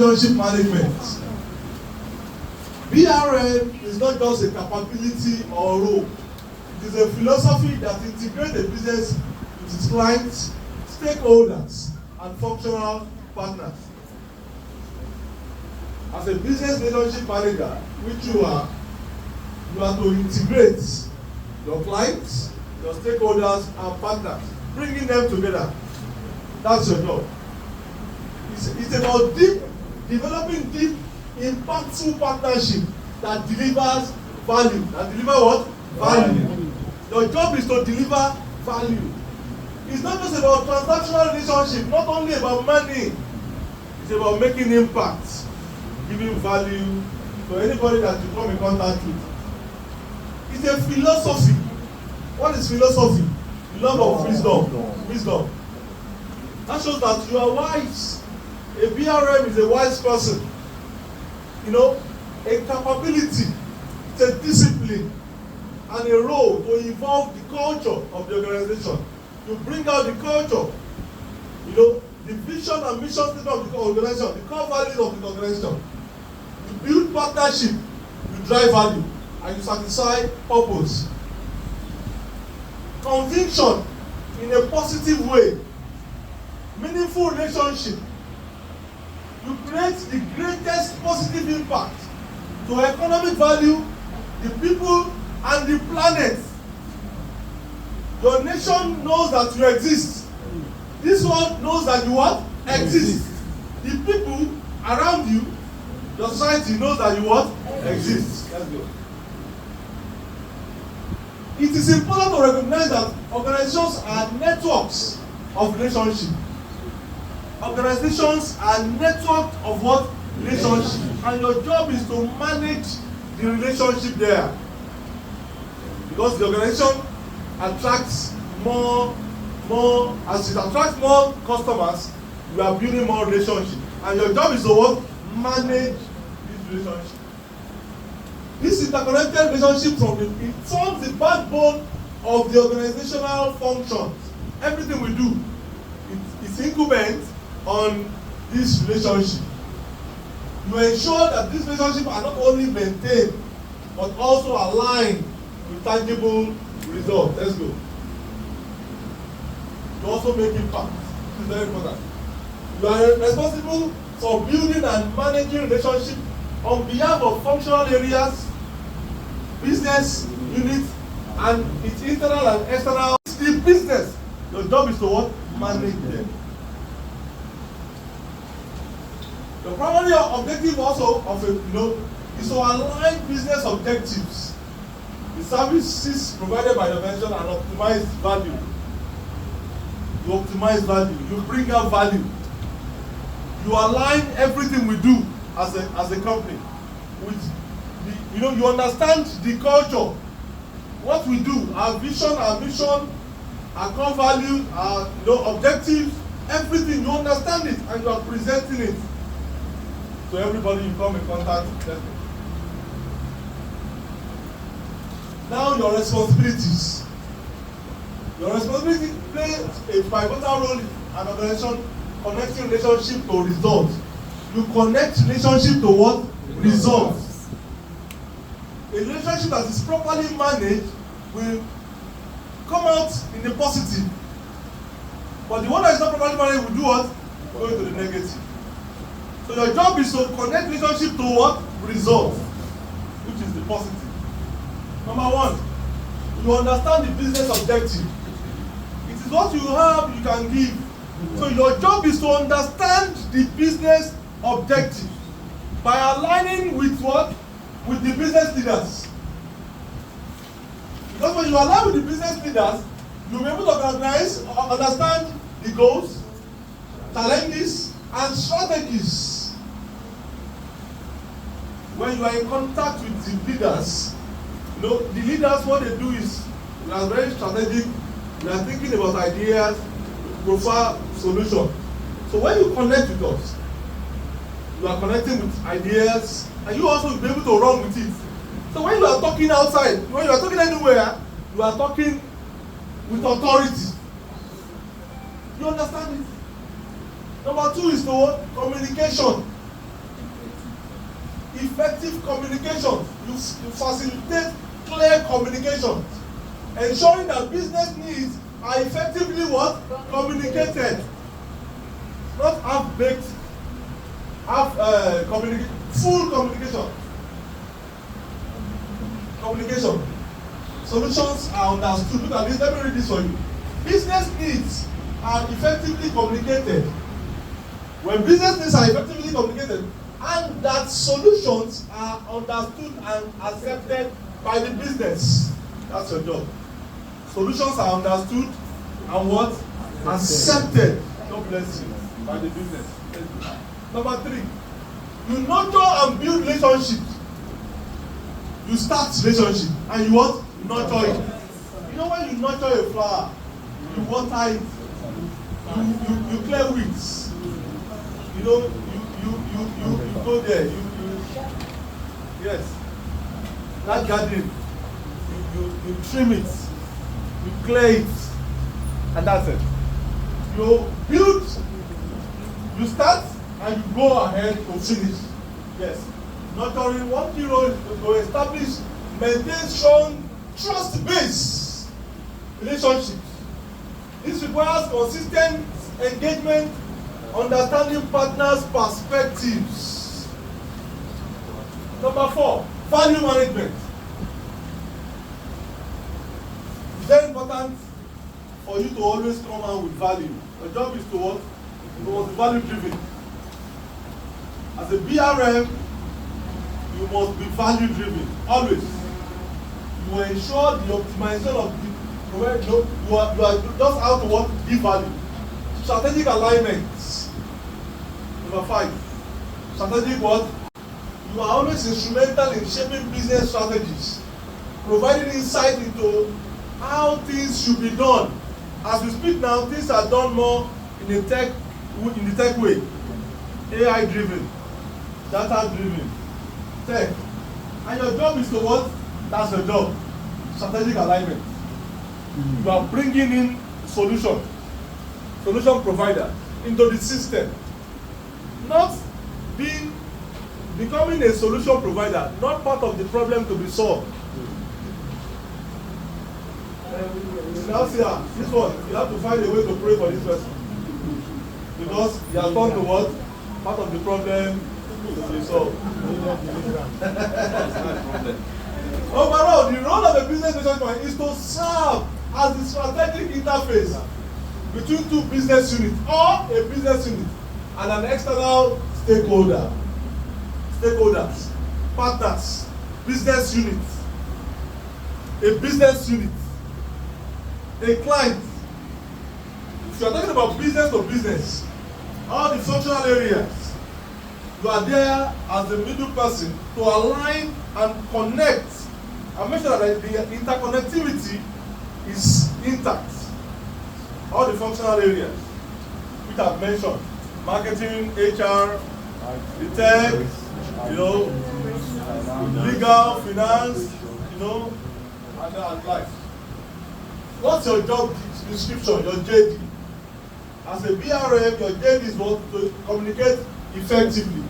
Relationship management. BRM is not just a capability or role. It is a philosophy that integrates the business with its clients, stakeholders, and functional partners. As a business relationship manager, which you are to integrate your clients, your stakeholders, and partners, bringing them together. That's your job. It's about developing deep, impactful partnership that delivers value. That deliver what? Value. Your job is to deliver value. It's not just about transactional relationship, not only about money. It's about making impact, giving value to anybody that you come in contact with. It's a philosophy. What is philosophy? Love of wisdom. Wisdom. That shows that you are wise. A BRM is a wise person. You know, a capability, it's a discipline, and a role to evolve the culture of the organization. You bring out the culture, you know, the vision and mission statement of the organization, the core values of the organization. You build partnership, you drive value, and you satisfy purpose. Conviction in a positive way, meaningful relationship. You create the greatest positive impact to economic value, the people, and the planet. Your nation knows that you exist. This world knows that you what? Exist. The people around you, your society knows that you what? Exist. Let's go. It is important to recognize that organizations are networks of relationship. Organizations are network of what? Relationship. And your job is to manage the relationship there. Because the organization attracts more, as it attracts more customers, you are building more relationship. And your job is to what? Manage this relationship. This interconnected relationship it forms the backbone of the organizational functions. Everything we do, it's incumbent on this relationship. You ensure that these relationships are not only maintained, but also aligned with tangible results. Let's go. You also make impact. This is very important. You are responsible for building and managing relationships on behalf of functional areas, business units, and its internal and external. The business, your job is to what? Manage them. The primary objective also of is to align business objectives, the services provided by the organization, and optimize value. You optimize value. You bring out value. You align everything we do as a company with you understand the culture, what we do, our vision, our mission, our core values, our objectives, everything. You understand it and you are presenting it to everybody you come in contact with. Now your responsibilities. Your responsibility plays a pivotal role in an organization connecting relationship to results. You connect relationship to what? Results. A relationship that is properly managed will come out in the positive. But the one that is not properly managed will do what? Go into the negative. So your job is to connect relationship to what? Results, which is the positive. Number one, you understand the business objective. It is what you have, you can give. So your job is to understand the business objective by aligning with what? With the business leaders. Because when you align with the business leaders, you'll be able to understand the goals, challenges, and strategies. When you are in contact with the leaders, the leaders, what they do is, they are very strategic, they are thinking about ideas, profile solution. So when you connect with us, you are connecting with ideas, and you also will be able to run with it. So when you are talking outside, when you are talking anywhere, you are talking with authority. You understand it? Number two is the communication. effective communication. You facilitate clear communication, ensuring that business needs are effectively what? Communicated. Not half-baked, full communication. Communication. Solutions are understood. Look at this, let me read this for you. Business needs are effectively communicated. When business needs are effectively communicated, and that solutions are understood and accepted by the business. That's your job. Solutions are understood and what? Accepted. God bless you. By the business. Number 3, you nurture and build relationships. You start relationship and you what? Nurture it. You know when you nurture a flower, you water it, you clear weeds. You know, you go there, yes. That garden, you trim it, you clear it, and that's it. You build, you start, and you go ahead to finish. Yes. Nurturing, one key role is to establish, maintain strong, trust-based relationships. This requires consistent engagement, understanding partners' perspectives. Number 4, value management. It's very important for you to always come out with value. Your job is to what? To be value driven. As a BRM, you must be value driven. Always. You will ensure the optimization of the you are just out to what? Give value. Strategic alignment. Number 5. Strategic what? You are always instrumental in shaping business strategies, providing insight into how things should be done. As we speak now, things are done more in the tech way. AI driven, data driven, tech. And your job is to what? That's your job. Strategic alignment. You are bringing in solution provider into the system. Not becoming a solution provider, not part of the problem to be solved. Now see this one, you have to find a way to pray for this person. Because he has turned to what? Part of the problem to be solved. Overall, the role of a business relationship is to serve as the strategic interface between two business units or a business unit and an external stakeholder. Stakeholders, partners, business units, a business unit, a client. If you are talking about business to business, all the functional areas, you are there as the middle person to align and connect and make sure that the interconnectivity is intact. All the functional areas which I've mentioned, marketing, HR, the tech, legal, finance, and life. What's your job description, your JD? As a BRM, your JD is what? To communicate effectively.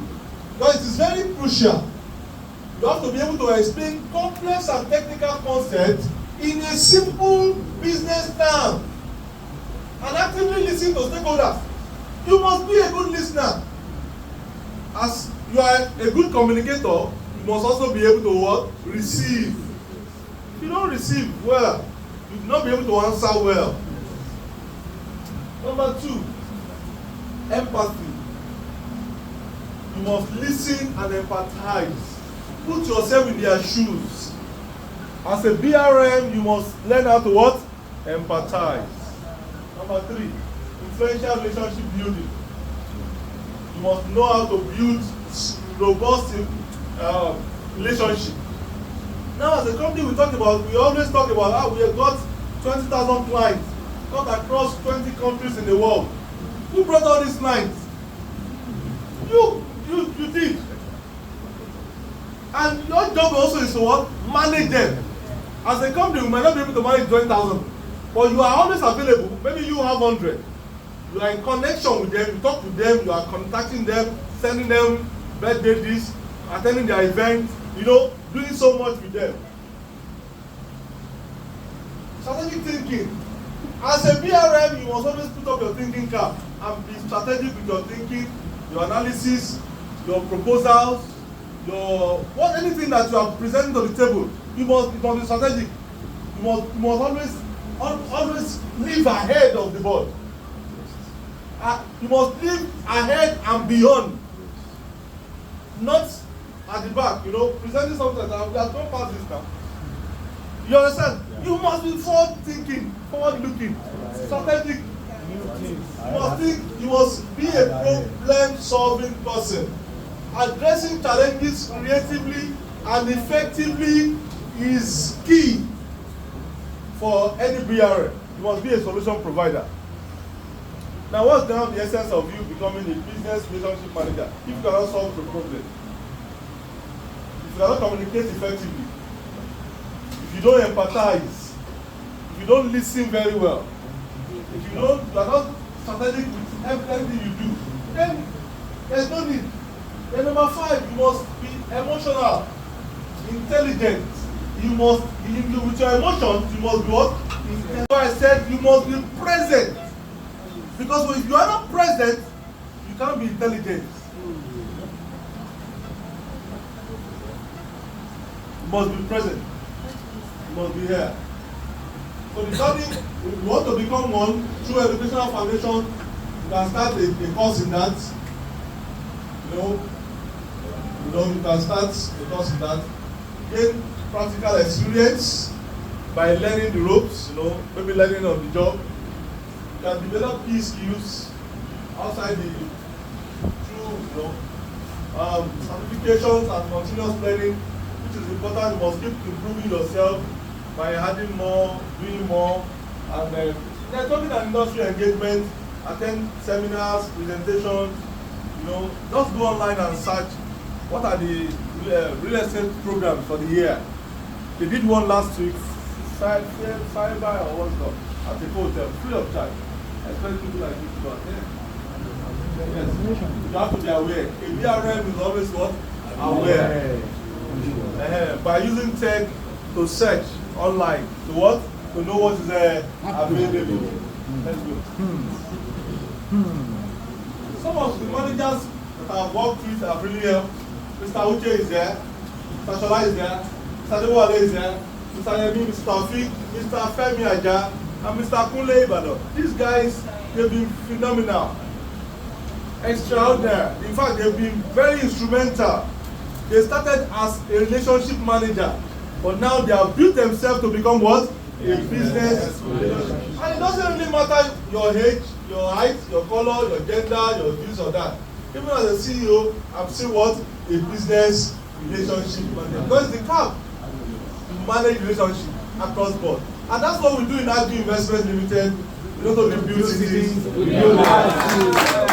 Because it is very crucial. You have to be able to explain complex and technical concepts in a simple business term. And actively listen to stakeholders. You must be a good listener. As you are a good communicator, you must also be able to what? Receive. If you don't receive well, you will not be able to answer well. Number 2, empathy. You must listen and empathize. Put yourself in their shoes. As a BRM, you must learn how to what? Empathize. Number 3, influential relationship building. You must know how to build robust relationship. Now, as a company, we always talk about how we have got 20,000 clients, got across 20 countries in the world. Who brought all these clients? You did. And your job also is to what? Manage them. As a company, we might not be able to manage 20,000, but you are always available. Maybe you have 100. You are in connection with them, you talk to them, you are contacting them, sending them birthday this, attending their events, you know, doing so much with them. Strategic thinking. As a BRM, you must always put up your thinking cap and be strategic with your thinking, your analysis, your proposals, anything that you are presenting to the table. You must be strategic. You must always live ahead of the board. You must live ahead and beyond, not at the back. You know, presenting something that we have gone past this now. You understand? Yeah. You must be forward-thinking, forward-looking, strategic. You must be a problem-solving person. Addressing challenges creatively and effectively is key for any BRM. You must be a solution provider. Now, what's now the essence of you becoming a business relationship manager if you cannot solve the problem? If you cannot communicate effectively, if you don't empathize, if you don't listen very well, if you are not strategic with everything you do, then there's no need. Then number 5, you must be emotional, intelligent. You must, with your emotions, you must be what? So I said you must be present. Because if you are not present, you can't be intelligent. You must be present. You must be here. So the study, if you want to become one, through Educational Foundation, you can start a course in that. You can start a course in that. Gain practical experience by learning the ropes, maybe learning on the job. You can develop key skills outside through certifications and continuous learning, which is important. You must keep improving yourself by adding more, doing more, and networking and industry engagement, attend seminars, presentations. Just go online and search what are the real estate programs for the year. They did one last week, cyber or what's called, at the hotel, free of charge. Especially people like you to attend. Yes. You have to be aware. A BRM is always what? Aware. By using tech to search online, to what? To know what is available. Let's go. Some of the managers that I've worked with have really helped. Mr. Uche is there, Mr. Shola is there, Mr. Dewale is there, Mr. Yemi, Mr. Taufik, Mr. Femi Aja, and Mr. Kunle Ibadan. These guys, they've been phenomenal, extraordinary. In fact, they've been very instrumental. They started as a relationship manager, but now they have built themselves to become what? A business relationship. And it doesn't really matter your age, your height, your color, your gender, your this or that. Even as a CEO, I'm still what? A business relationship manager. Because it's the cap to manage relationship across board. And that's what we do in Agri Investment Limited. We don't only build cities, we build lives.